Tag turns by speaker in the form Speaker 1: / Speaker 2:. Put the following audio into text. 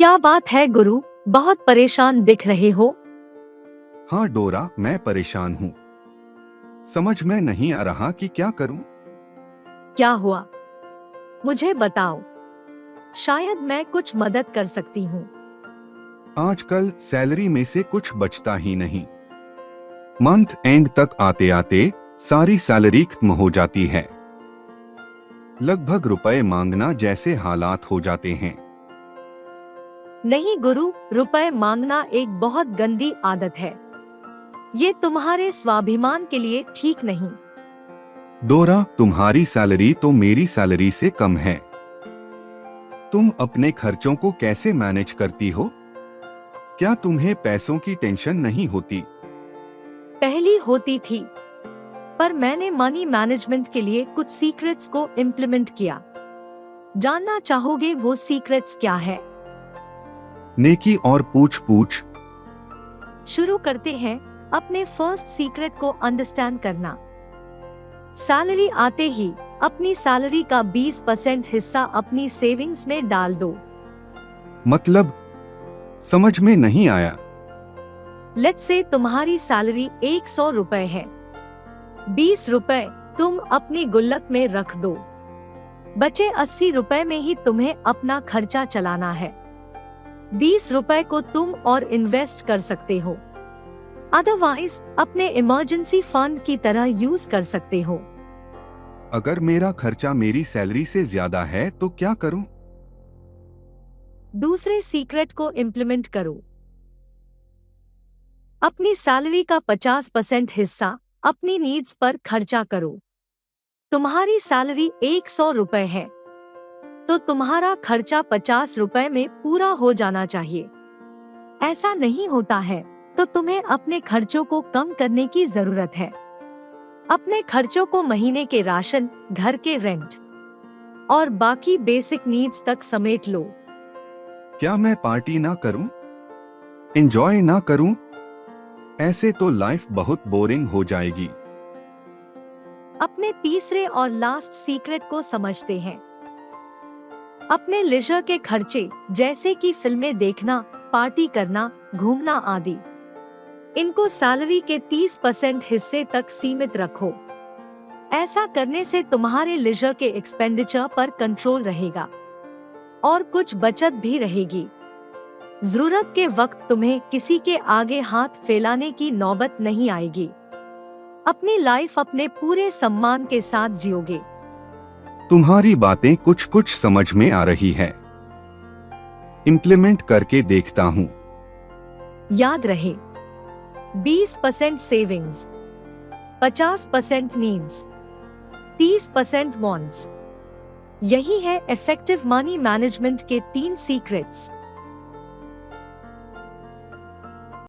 Speaker 1: क्या बात है गुरु, बहुत परेशान दिख रहे हो।
Speaker 2: हाँ डोरा, मैं परेशान हूँ। समझ में नहीं आ रहा कि क्या करूँ।
Speaker 1: क्या हुआ, मुझे बताओ, शायद मैं कुछ मदद कर सकती हूँ।
Speaker 2: आजकल सैलरी में से कुछ बचता ही नहीं। मंथ एंड तक आते आते सारी सैलरी खत्म हो जाती है। लगभग रुपए मांगना जैसे हालात हो जाते हैं।
Speaker 1: नहीं गुरु, रुपए मांगना एक बहुत गंदी आदत है। ये तुम्हारे स्वाभिमान के लिए ठीक नहीं।
Speaker 2: डोरा, तुम्हारी सैलरी तो मेरी सैलरी से कम है। तुम अपने खर्चों को कैसे मैनेज करती हो? क्या तुम्हें पैसों की टेंशन नहीं होती?
Speaker 1: पहली होती थी, पर मैंने मनी मैनेजमेंट के लिए कुछ सीक्रेट्स को इम्प्लीमेंट किया। जानना चाहोगे वो सीक्रेट्स क्या है?
Speaker 2: नेकी और पूछ पूछ।
Speaker 1: शुरू करते हैं अपने फर्स्ट सीक्रेट को अंडरस्टैंड करना। सैलरी आते ही अपनी सैलरी का 20% हिस्सा अपनी सेविंग्स में डाल दो।
Speaker 2: मतलब समझ में नहीं आया।
Speaker 1: लेट्स से तुम्हारी सैलरी 100 रुपए है। 20 रुपए तुम अपनी गुल्लक में रख दो। बचे 80 रुपए में ही तुम्हें अपना खर्चा चलाना है। 20 रुपए को तुम और इन्वेस्ट कर सकते हो, अदरवाइज अपने इमरजेंसी फंड की तरह यूज कर सकते हो।
Speaker 2: अगर मेरा खर्चा मेरी सैलरी से ज्यादा है तो क्या करूं?
Speaker 1: दूसरे सीक्रेट को इम्प्लीमेंट करो। अपनी सैलरी का 50% हिस्सा अपनी नीड्स पर खर्चा करो। तुम्हारी सैलरी 100 रुपए है, तो तुम्हारा खर्चा 50 रुपए में पूरा हो जाना चाहिए। ऐसा नहीं होता है तो तुम्हें अपने खर्चों को कम करने की जरूरत है। अपने खर्चों को महीने के राशन, घर के रेंट और बाकी बेसिक नीड्स तक समेट लो।
Speaker 2: क्या मैं पार्टी ना करूं? एंजॉय ना करूं? ऐसे तो लाइफ बहुत बोरिंग हो जाएगी।
Speaker 1: अपने तीसरे और लास्ट सीक्रेट को समझते हैं। अपने लेजर के खर्चे, जैसे कि फिल्में देखना, पार्टी करना, घूमना आदि, इनको सैलरी के 30% हिस्से तक सीमित रखो। ऐसा करने से तुम्हारे लेजर के एक्सपेंडिचर पर कंट्रोल रहेगा और कुछ बचत भी रहेगी। जरूरत के वक्त तुम्हें किसी के आगे हाथ फैलाने की नौबत नहीं आएगी। अपनी लाइफ अपने पूरे सम्मान के साथ जियोगे।
Speaker 2: तुम्हारी बातें कुछ कुछ समझ में आ रही है। इम्प्लीमेंट करके देखता हूं।
Speaker 1: याद रहे, 20% सेविंग्स, 50% नीड्स, 30% वांट्स। यही है इफेक्टिव मनी मैनेजमेंट के 3 सीक्रेट्स।